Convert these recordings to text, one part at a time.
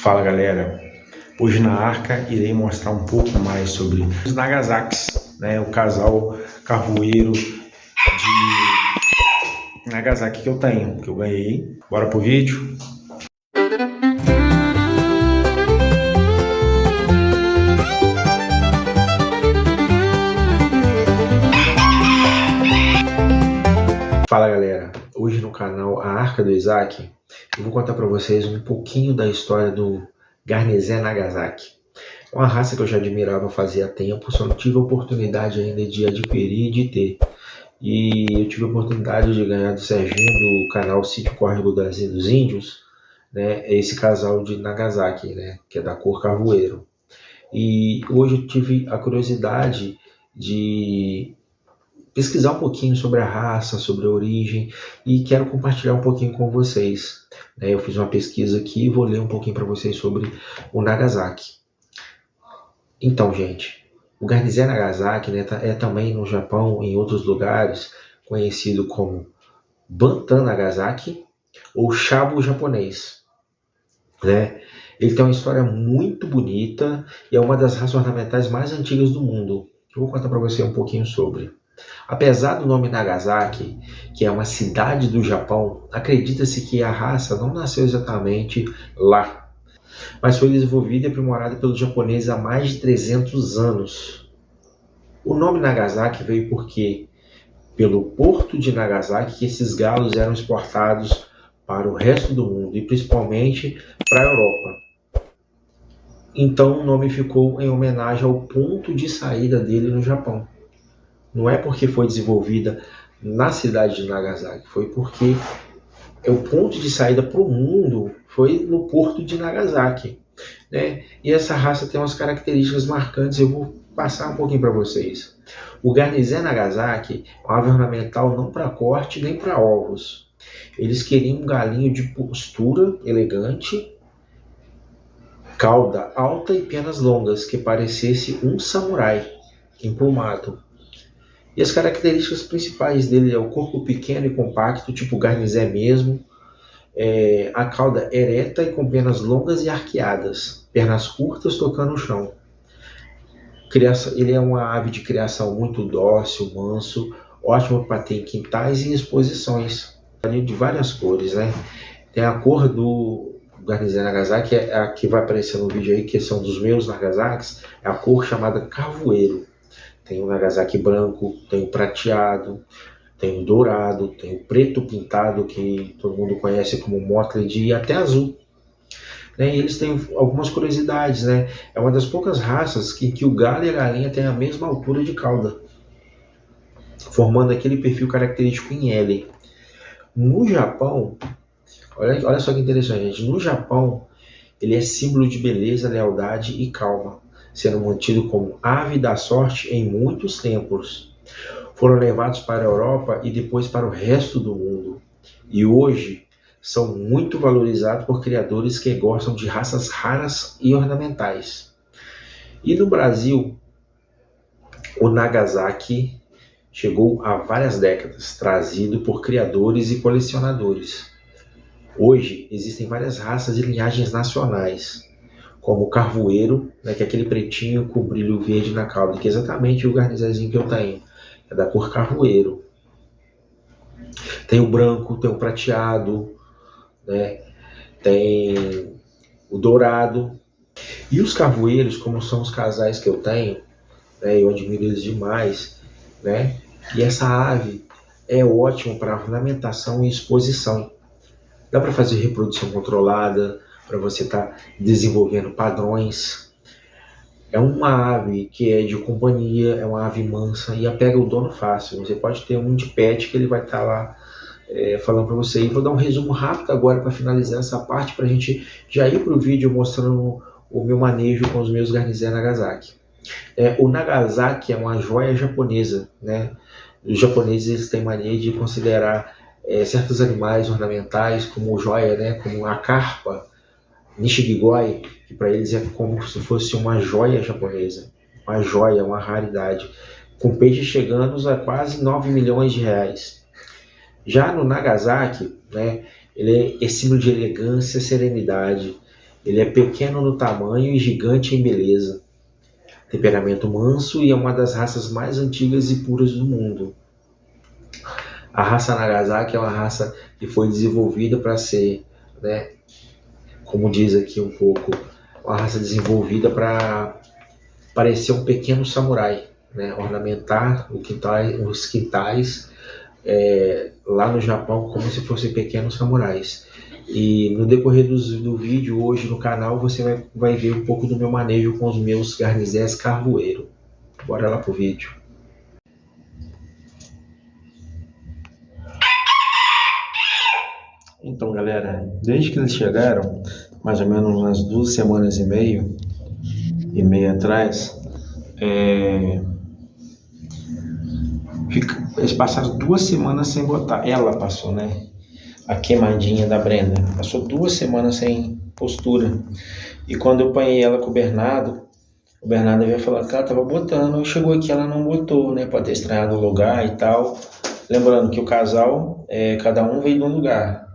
Fala galera, hoje na Arca irei mostrar um pouco mais sobre os Nagasakis, né? O casal carvoeiro de Nagasaki que eu tenho, que eu ganhei. Bora pro vídeo? Fala galera, hoje no canal A Arca do Isaac eu vou contar para vocês um pouquinho da história do Garnezé Nagasaki. É uma raça que eu já admirava fazia tempo, só não tive a oportunidade ainda de adquirir e de ter. E eu tive a oportunidade de ganhar do Serginho do canal Sítio Córrego dos Índios, né, esse casal de Nagasaki, né, que é da cor carvoeiro. E hoje eu tive a curiosidade de pesquisar um pouquinho sobre a raça, sobre a origem, e quero compartilhar um pouquinho com vocês. Eu fiz uma pesquisa aqui e vou ler um pouquinho para vocês sobre o Nagasaki. Então, gente, o Garnezé Nagasaki, né, é também no Japão, em outros lugares, conhecido como Bantam Nagasaki ou Shabu japonês, né? Ele tem uma história muito bonita e é uma das raças ornamentais mais antigas do mundo. Eu vou contar para você um pouquinho sobre. Apesar do nome Nagasaki, que é uma cidade do Japão, acredita-se que a raça não nasceu exatamente lá, mas foi desenvolvida e aprimorada pelos japoneses há mais de 300 anos. O nome Nagasaki veio porque, pelo porto de Nagasaki, que esses galos eram exportados para o resto do mundo e principalmente para a Europa. Então o nome ficou em homenagem ao ponto de saída dele no Japão. Não é porque foi desenvolvida na cidade de Nagasaki, foi porque o ponto de saída para o mundo foi no porto de Nagasaki, né? E essa raça tem umas características marcantes, eu vou passar um pouquinho para vocês. O Garnezé Nagasaki é uma ave ornamental não para corte nem para ovos. Eles queriam um galinho de postura elegante, cauda alta e penas longas, que parecesse um samurai emplumado. E as características principais dele é o corpo pequeno e compacto, tipo Garnezé mesmo, a cauda ereta e com penas longas e arqueadas, pernas curtas tocando o chão. Ele é uma ave de criação muito dócil, manso, ótimo para ter em quintais e exposições, de várias cores, né? Tem a cor do Garnezé Nagasaki, é a que vai aparecer no vídeo aí, que são dos meus Nagasakis, é a cor chamada carvoeiro. Tem o Nagasaki branco, tem o prateado, tem o dourado, tem o preto pintado, que todo mundo conhece como Mottled, e até azul. E eles têm algumas curiosidades, né? É uma das poucas raças que o galo e a galinha têm a mesma altura de cauda, formando aquele perfil característico em L. No Japão, olha só que interessante, gente. No Japão, ele é símbolo de beleza, lealdade e calma, sendo mantido como ave da sorte em muitos templos. Foram levados para a Europa e depois para o resto do mundo. E hoje são muito valorizados por criadores que gostam de raças raras e ornamentais. E no Brasil, o Nagasaki chegou há várias décadas, trazido por criadores e colecionadores. Hoje existem várias raças e linhagens nacionais, como o carvoeiro, né, que é aquele pretinho com brilho verde na cauda, que é exatamente o garnezézinho que eu tenho, é da cor carvoeiro. Tem o branco, tem o prateado, né, tem o dourado. E os carvoeiros, como são os casais que eu tenho, né, eu admiro eles demais, né, e essa ave é ótima para ornamentação e exposição. Dá para fazer reprodução controlada, para você estar desenvolvendo padrões. É uma ave que é de companhia, é uma ave mansa e apega o dono fácil. Você pode ter um de pet que ele vai estar lá falando para você. E vou dar um resumo rápido agora para finalizar essa parte, para a gente já ir para o vídeo mostrando o meu manejo com os meus Garnezé Nagasaki. O Nagasaki é uma joia japonesa, né? Os japoneses eles têm mania de considerar certos animais ornamentais como joia, né? Como a carpa, Nishigigoi, que para eles é como se fosse uma joia japonesa, uma joia, uma raridade, com peixe chegando a quase 9 milhões de reais. Já no Nagasaki, né, ele é símbolo de elegância, serenidade, Ele é pequeno no tamanho e gigante em beleza. Temperamento manso e é uma das raças mais antigas e puras do mundo. A raça Nagasaki é uma raça que foi desenvolvida para ser, né, como diz aqui um pouco, uma raça desenvolvida para parecer um pequeno samurai, né, ornamentar os quintais lá no Japão como se fossem pequenos samurais. E no decorrer do vídeo hoje no canal você vai ver um pouco do meu manejo com os meus garnizés carvoeiro. Bora lá pro vídeo. Então galera, desde que eles chegaram, mais ou menos umas 2 semanas e meia atrás, eles passaram 2 semanas sem botar. Ela passou, né? A queimadinha da Brenda. Passou 2 semanas sem postura. E quando eu apanhei ela com o Bernardo veio falar que ela tava botando. Chegou aqui, ela não botou, né? Pode ter estranhado o lugar e tal. Lembrando que o casal, cada um veio de um lugar.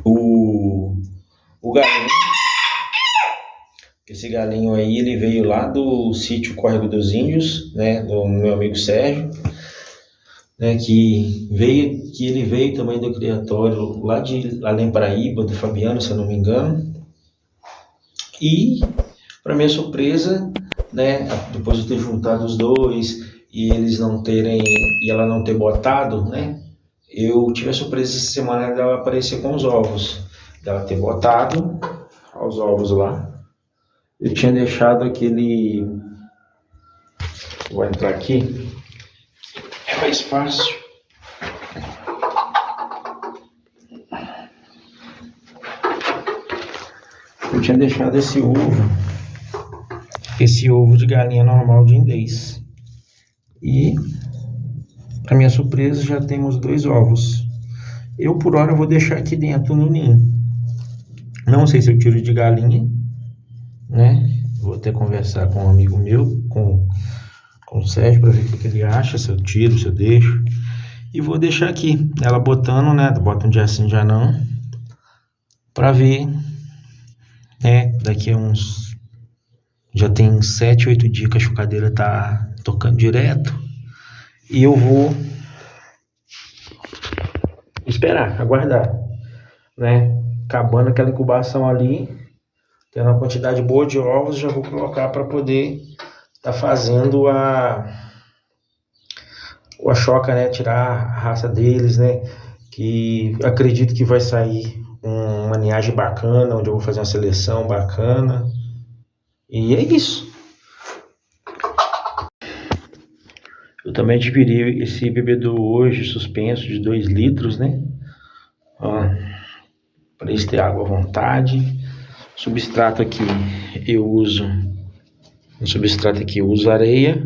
O galinho, esse galinho aí, ele veio lá do sítio Córrego dos Índios, né? Do meu amigo Sérgio. Né, que ele veio também do criatório lá de Além Paraíba, do Fabiano, se eu não me engano. E, para minha surpresa, né, depois de ter juntado os dois e ela não ter botado, né, eu tive a surpresa essa semana dela aparecer com os ovos, dela ter botado os ovos lá. Eu tinha deixado aquele, vou entrar aqui. É mais fácil. Eu tinha deixado esse ovo de galinha normal de indês. E, para minha surpresa, já temos 2 ovos. Eu, por hora, vou deixar aqui dentro no ninho. Não sei se eu tiro de galinha, né? Vou até conversar com um amigo meu, com o Sérgio, para ver o que ele acha, se eu tiro, se eu deixo. E vou deixar aqui, ela botando, né? Bota um dia sim, já não. Para ver, né? Daqui a já tem 7, 8 dias que a chocadeira tá tocando direto. E eu vou esperar, aguardar, né? Acabando aquela incubação ali, tendo uma quantidade boa de ovos, já vou colocar para poder tá fazendo a choca, né? Tirar a raça deles, né? Que acredito que vai sair uma linhagem bacana, onde eu vou fazer uma seleção bacana. E é isso. Eu também adquiri esse bebedouro hoje suspenso de 2 litros, né? Para eles ter água à vontade. Substrato aqui eu uso areia.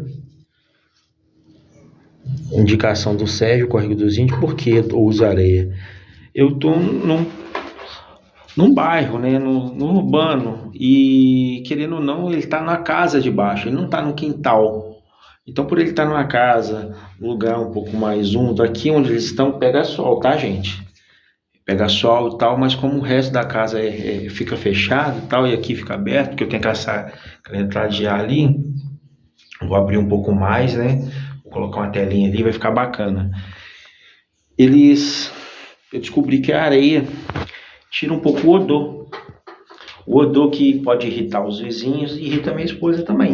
Indicação do Sérgio, Córrego dos Índios. Por que eu uso areia? Eu tô num bairro, né, no urbano, e querendo ou não, ele está na casa de baixo, ele não está no quintal. Então, por ele estar numa casa, um lugar um pouco mais úmido, aqui onde eles estão, pega sol, tá, gente? Pega sol e tal, mas como o resto da casa fica fechado e tal, e aqui fica aberto, porque eu tenho aquela entrada de ar ali, vou abrir um pouco mais, né? Vou colocar uma telinha ali, vai ficar bacana. Eu descobri que a areia tira um pouco o odor. O odor que pode irritar os vizinhos e irrita minha esposa também.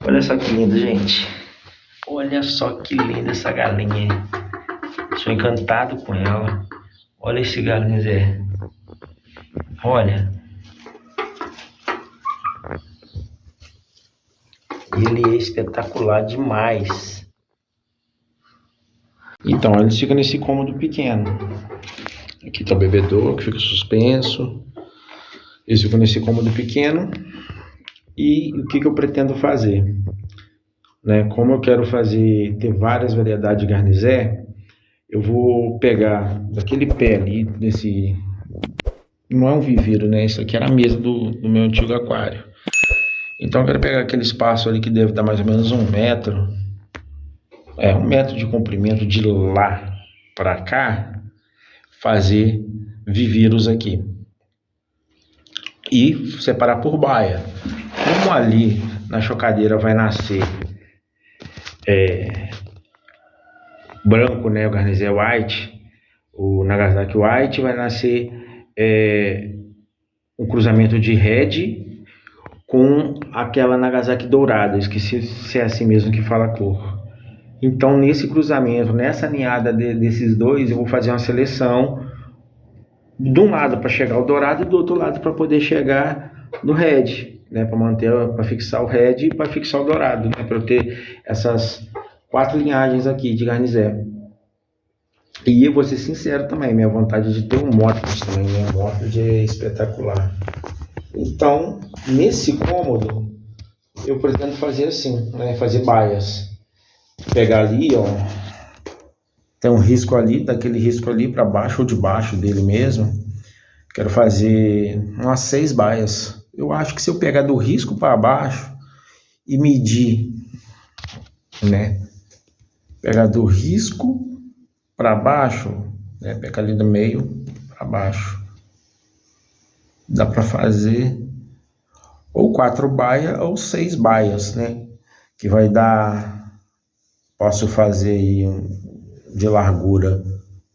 Olha só que lindo, gente. Olha só que linda essa galinha. Sou encantado com ela. Olha esse galinho, Zé. Olha. Ele é espetacular demais. Então, eles ficam nesse cômodo pequeno. Aqui tá o bebedouro, que fica suspenso. Eles ficam nesse cômodo pequeno. E o que eu pretendo fazer? Né? Como eu quero ter várias variedades de garnizé, eu vou pegar daquele pé ali, não é um viveiro, né? Isso aqui era a mesa do meu antigo aquário. Então eu quero pegar aquele espaço ali que deve dar mais ou menos 1 metro. 1 metro de comprimento de lá para cá, fazer viveiros aqui. e separar por baia. Como ali na chocadeira vai nascer branco, né, o Garnizer White, o Nagasaki White, vai nascer um cruzamento de Red com aquela Nagasaki dourada, esqueci se é assim mesmo que fala a cor. Então, nesse cruzamento, nessa ninhada desses dois, eu vou fazer uma seleção de um lado para chegar o dourado e do outro lado para poder chegar no red, né, para fixar o red e para fixar o dourado, né, para eu ter essas 4 linhagens aqui de garnizer. E eu vou ser sincero também, minha vontade de ter um Morpheus também, né? Um Morpheus é espetacular. Então, nesse cômodo, eu pretendo fazer assim, né, fazer baias. Pegar ali, ó, tem um risco ali, daquele risco ali para baixo ou debaixo dele mesmo. Quero fazer umas 6 baias. Eu acho que se eu pegar do risco para baixo e medir, né, pegar do risco para baixo, né, pegar ali do meio para baixo, dá para fazer ou 4 baias ou 6 baias, né, que vai dar, posso fazer aí de largura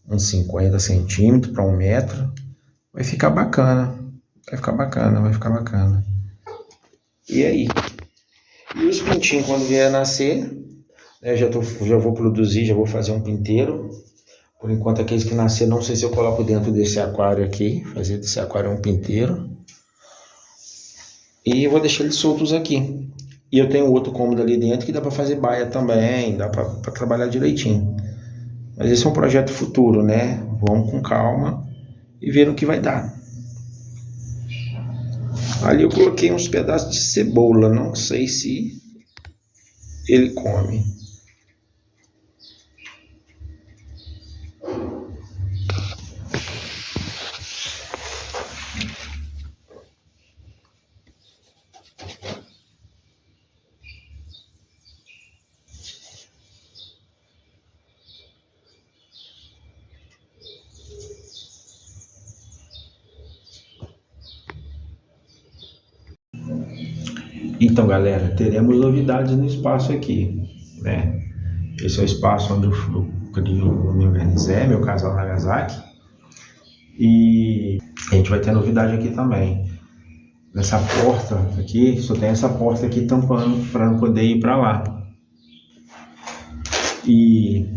uns 50 centímetros para 1 metro. Vai ficar bacana, vai ficar bacana, vai ficar bacana. E aí? E os pintinhos, quando vier nascer, né, já vou produzir, já vou fazer um pinteiro. Por enquanto, aqueles que nascer, não sei se eu coloco dentro desse aquário aqui, fazer desse aquário um pinteiro. E eu vou deixar eles soltos aqui. E eu tenho outro cômodo ali dentro que dá para fazer baia também, dá para trabalhar direitinho. Mas esse é um projeto futuro, né? Vamos com calma e ver o que vai dar. Ali eu coloquei uns pedaços de cebola, não sei se ele come. Então, galera, teremos novidades no espaço aqui, né? Esse é o espaço onde eu crio o meu garnizer, meu casal Nagasaki. E a gente vai ter novidade aqui também. Nessa porta aqui, só tem essa porta aqui tampando para não poder ir para lá. E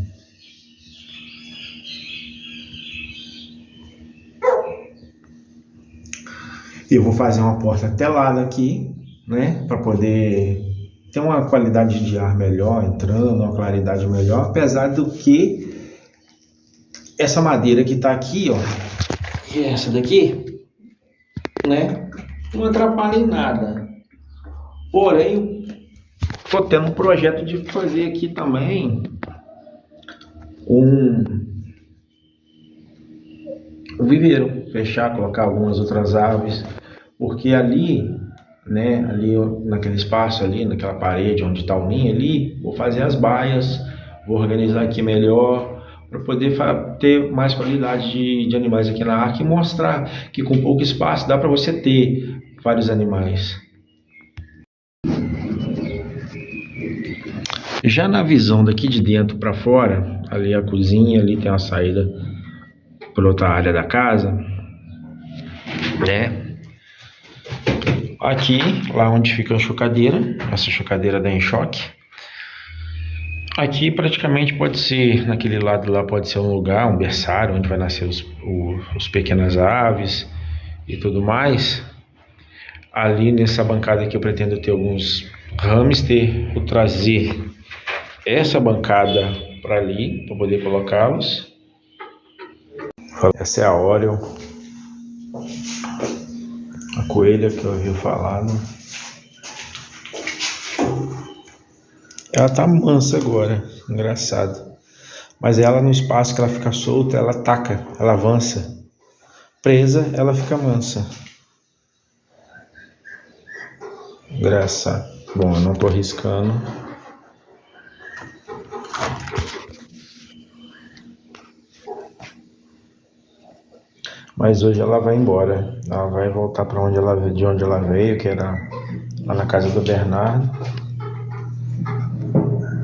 eu vou fazer uma porta telada aqui, né, para poder ter uma qualidade de ar melhor entrando, uma claridade melhor, apesar do que essa madeira que tá aqui, ó, e essa daqui, né, não atrapalha em nada. Porém, tô tendo um projeto de fazer aqui também um viveiro, fechar, colocar algumas outras aves, porque ali, né, ali naquele espaço ali, naquela parede onde está o ninho ali, vou fazer as baias, vou organizar aqui melhor para poder ter mais qualidade de animais aqui na arca e mostrar que com pouco espaço dá para você ter vários animais. Já na visão daqui de dentro para fora, ali a cozinha, ali tem uma saída para outra área da casa, né? Aqui, lá onde fica a chocadeira, essa chocadeira da Enchoque. Aqui praticamente pode ser, naquele lado lá pode ser um lugar, um berçário, onde vai nascer os pequenas aves e tudo mais. Ali nessa bancada aqui eu pretendo ter alguns hamster, vou trazer essa bancada para ali, para poder colocá-los. Essa é a Oreo, a coelha que eu havia falado. Ela tá mansa agora, engraçado. Mas ela no espaço que ela fica solta, ela ataca, ela avança. Presa, ela fica mansa. Engraçado. Bom, eu não tô arriscando. Mas hoje ela vai embora. Ela vai voltar para de onde ela veio, que era lá na casa do Bernardo.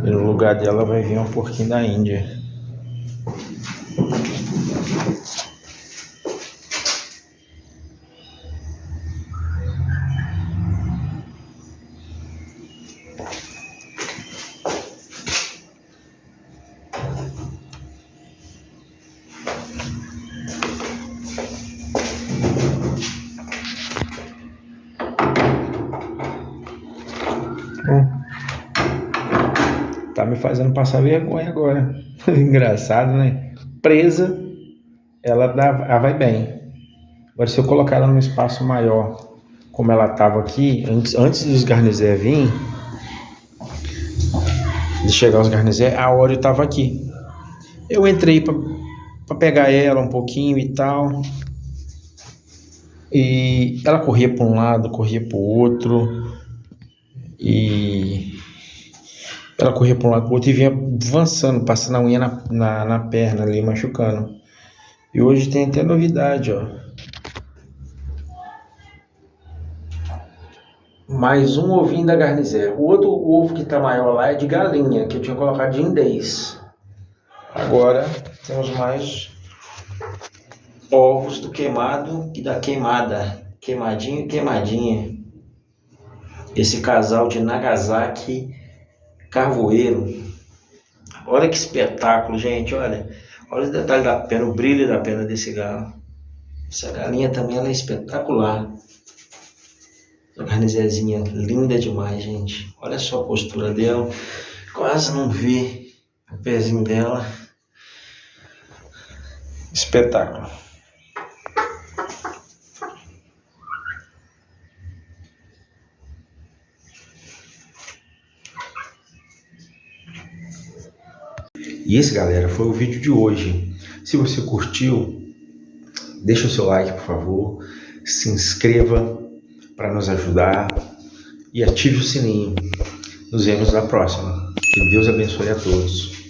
E no lugar dela vai vir um porquinho da Índia. Tá me fazendo passar vergonha agora. Engraçado, né? Presa, ela vai bem. Agora, se eu colocar ela num espaço maior, como ela estava aqui, antes dos garnizé vir, de chegar os garnizé, a Oreo estava aqui. Eu entrei para pegar ela um pouquinho e tal. E ela corria para um lado, corria para o outro. E ela corria para um lado para o outro e vinha avançando, passando a unha na perna ali, machucando. E hoje tem até novidade, ó. Mais um ovinho da garnizé. O outro ovo que tá maior lá é de galinha, que eu tinha colocado de indês. Agora temos mais ovos do queimado e da queimada. Queimadinho e queimadinha. Esse casal de Nagasaki Carvoeiro. Olha que espetáculo, gente. Olha o detalhe da pena, o brilho da pena desse galo. Essa galinha também ela é espetacular. A garnizézinha linda demais, gente. Olha só a postura dela. Quase não vê o pezinho dela. Espetáculo. E esse, galera, foi o vídeo de hoje. Se você curtiu, deixa o seu like, por favor. Se inscreva para nos ajudar e ative o sininho. Nos vemos na próxima. Que Deus abençoe a todos.